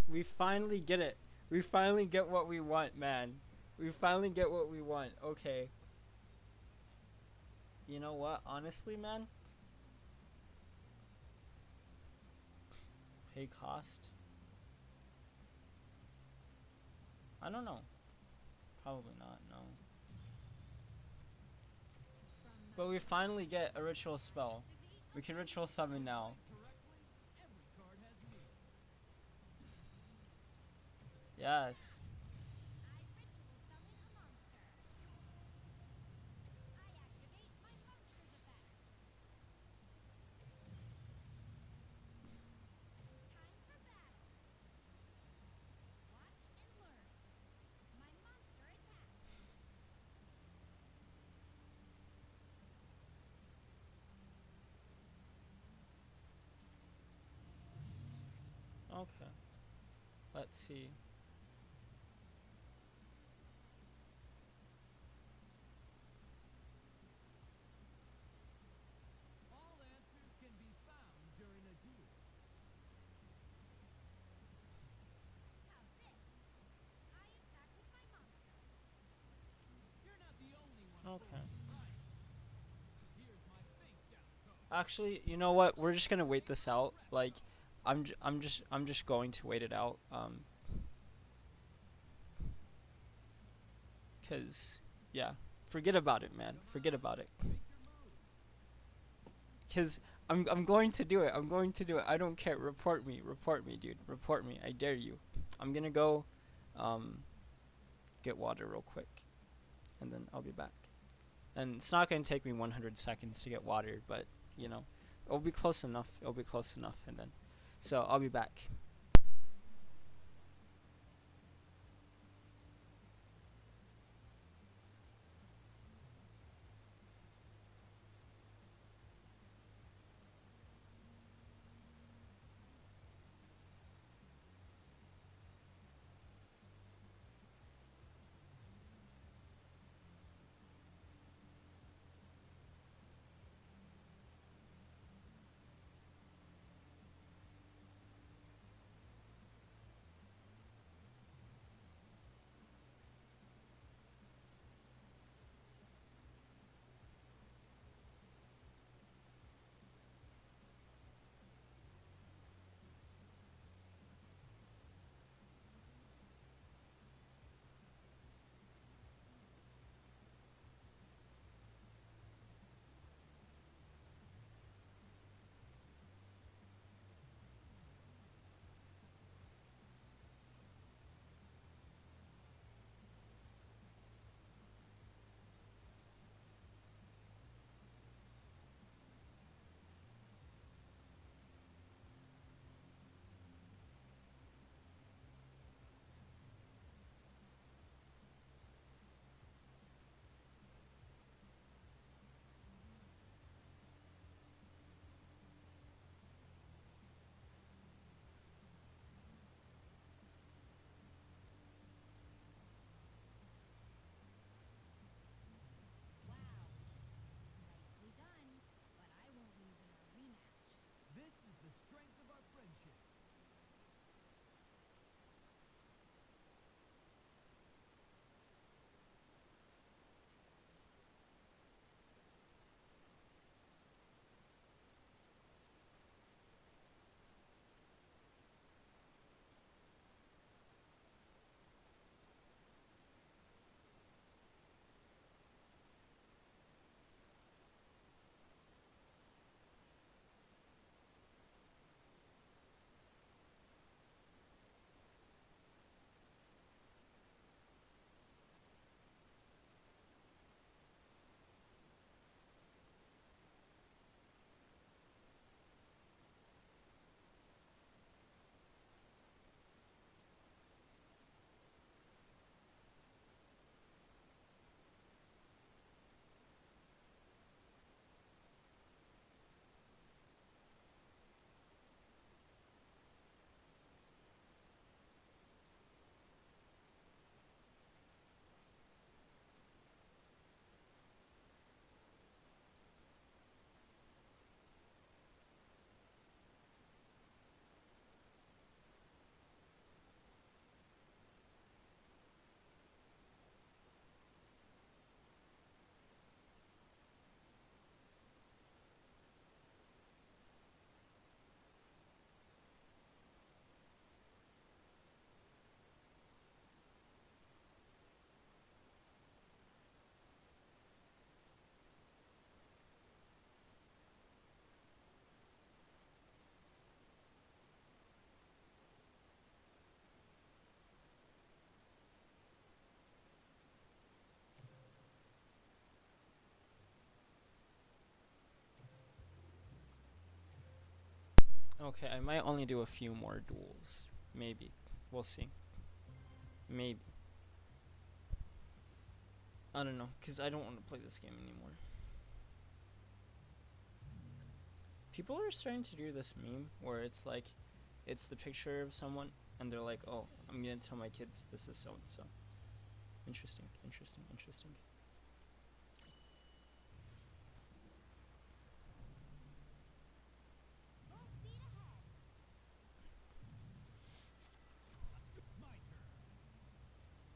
We finally get it. We finally get what we want, man. We finally get what we want. Okay. You know what? Honestly, man, pay cost. I don't know. Probably not. No. But we finally get a ritual spell. We can ritual summon now. Yes. Okay. Let's see. Okay. Actually, you know what? We're just gonna wait this out. Like, I'm just going to wait it out. Cause, yeah, forget about it, man. Forget about it. Cause I'm going to do it. I'm going to do it. I don't care. Report me, dude. Report me. I dare you. I'm gonna go, um, get water real quick, and then I'll be back. And it's not gonna take me 100 seconds to get water, but you know, it'll be close enough. It'll be close enough, and then, so I'll be back. Okay, I might only do a few more duels. Maybe. We'll see. Maybe. I don't know, because I don't want to play this game anymore. People are starting to do this meme where it's like, it's the picture of someone, and they're like, oh, I'm going to tell my kids this is so and so. Interesting, interesting, interesting.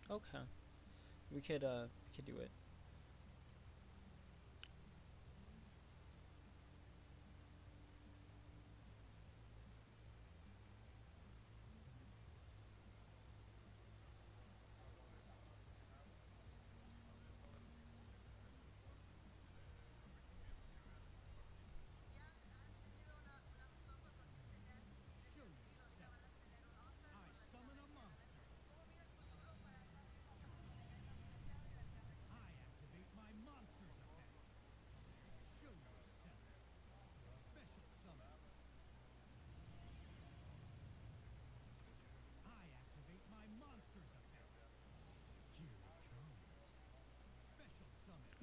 Okay. We could do it.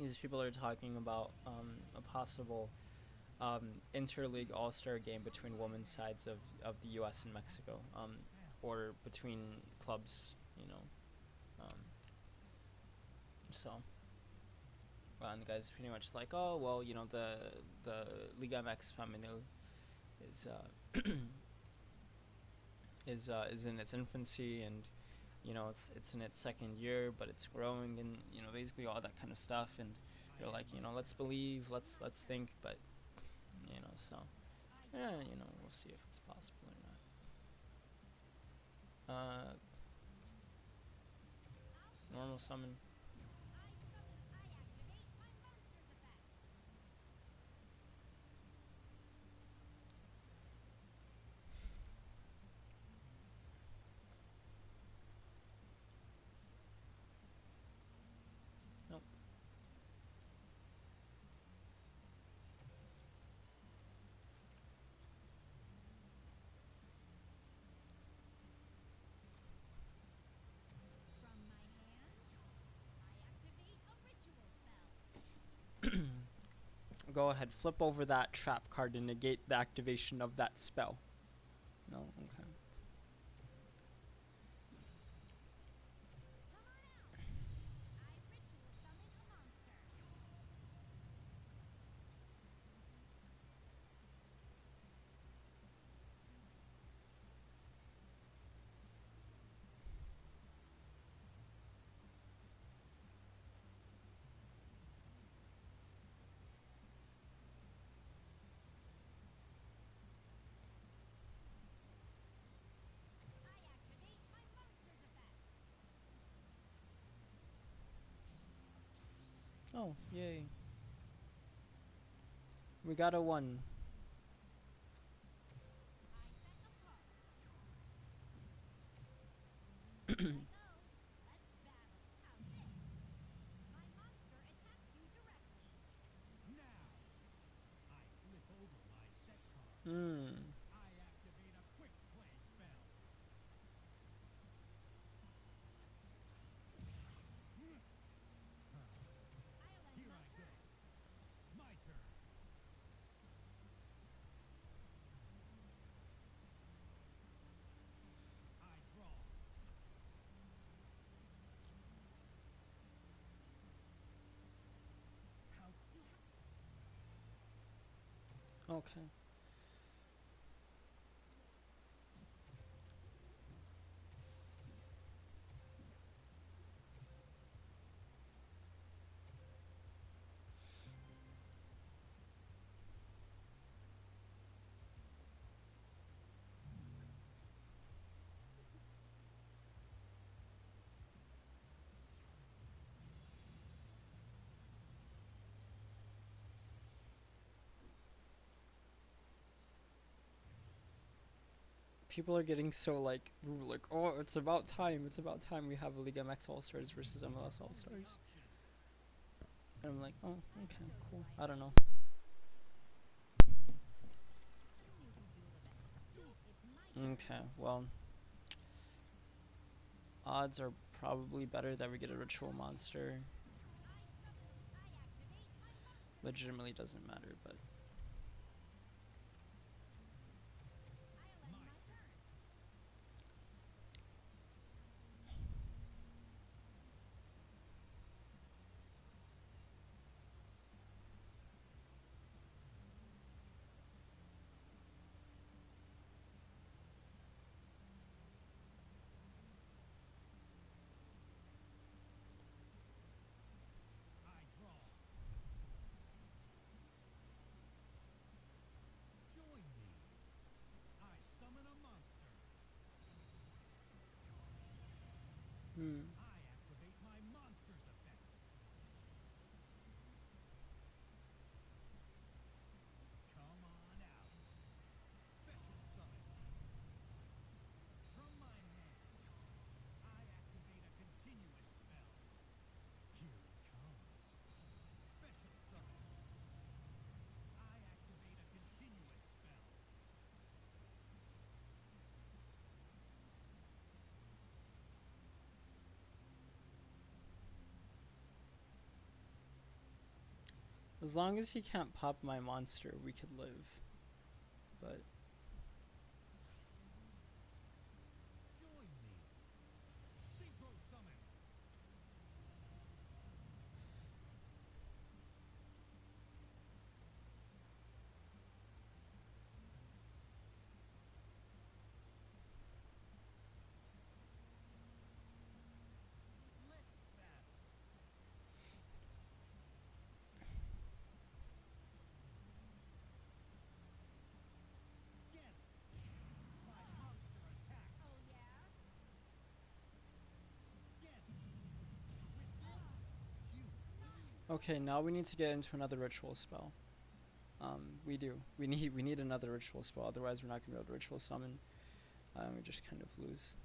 These people are talking about a possible interleague all-star game between women's sides of the U.S. and Mexico, or between clubs, you know. Um, so, and the guy's pretty much like, oh well, you know, the Liga MX Femenil is is in its infancy, and you know it's in its second year, but it's growing, and you know basically all that kind of stuff. And they're like, you know, let's believe, let's think, but you know, so yeah, you know, we'll see if it's possible or not. Normal summon. Nope. Go ahead, flip over that trap card to negate the activation of that spell. No, okay. Oh, yay. We got a one. Hmm. Okay. People are getting so like, ooh, like, oh, it's about time. It's about time we have a League MX All Stars versus MLS All Stars. And I'm like, oh, okay, cool. I don't know. Okay, well, odds are probably better that we get a ritual monster. Legitimately doesn't matter, but hmm. As long as he can't pop my monster, we could live. But okay, now we need to get into another ritual spell. We do. We need another ritual spell. Otherwise, we're not gonna be able to ritual summon. We just kind of lose.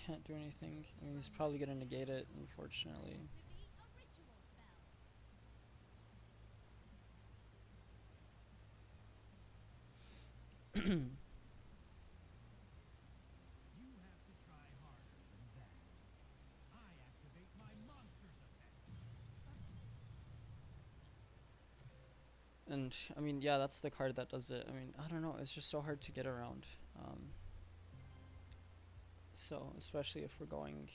Can't do anything. I mean, he's probably gonna negate it, unfortunately. And I mean, yeah, that's the card that does it. I mean, I don't know. It's just so hard to get around. So especially if we're going,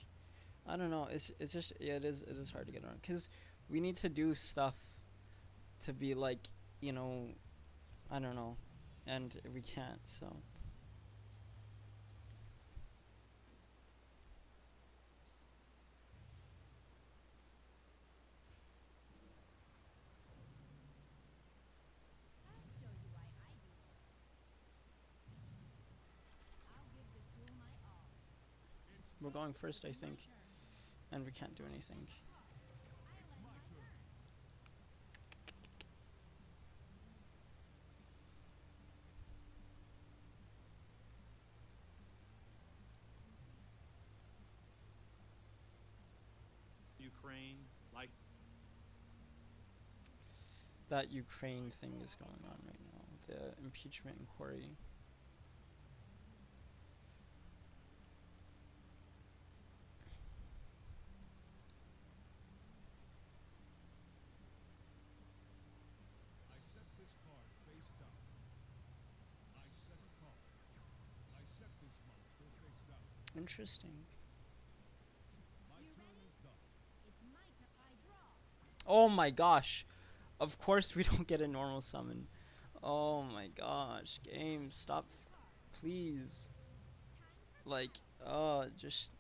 I don't know. It's just yeah, it is hard to get around because we need to do stuff to be like, you know, I don't know, and we can't. So we're going first, I think, and we can't do anything. Ukraine, like That Ukraine thing is going on right now. The impeachment inquiry. Interesting. Oh my gosh. Of course we don't get a normal summon. Oh my gosh. Game, stop. Please. Like, just.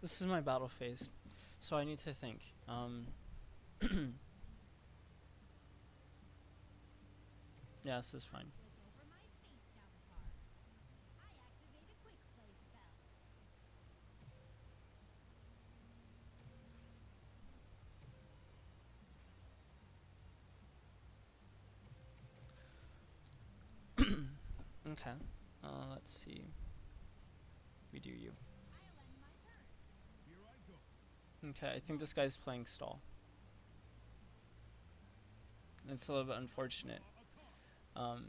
This is my battle phase, so I need to think. Yeah, this is fine. Okay. Let's see. We do you. Okay, I think this guy's playing stall. It's a little bit unfortunate. Um,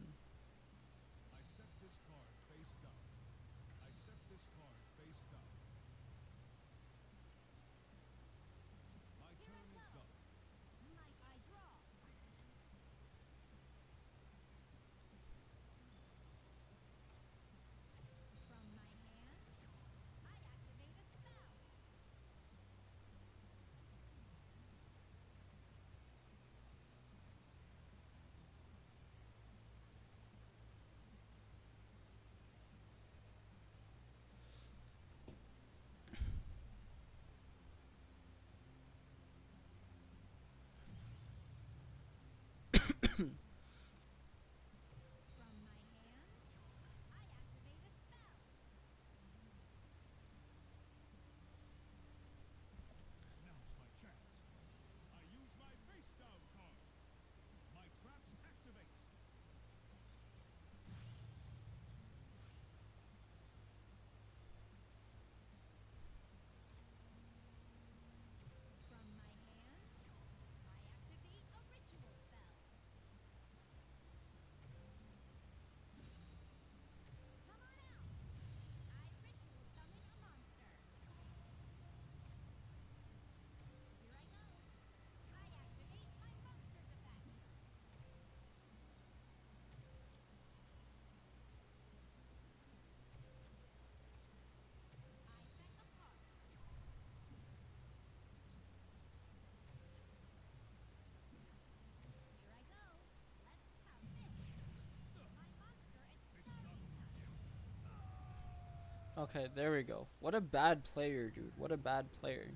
okay, there we go. What a bad player, dude. What a bad player.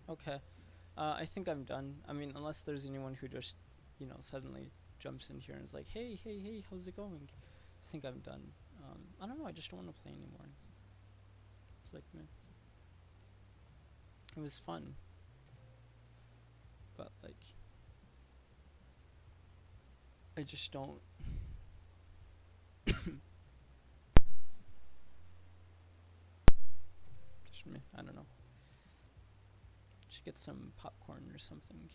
Okay. I think I'm done. I mean, unless there's anyone who just, suddenly jumps in here and is like, hey, hey, hey, how's it going? I think I'm done. I don't know. I just don't want to play anymore. It's like, man, it was fun, but like, I just don't. Just me. I don't know. Should get some popcorn or something.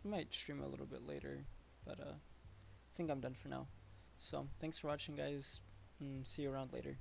I might stream a little bit later, but I think I'm done for now. So thanks for watching, guys. And see you around later.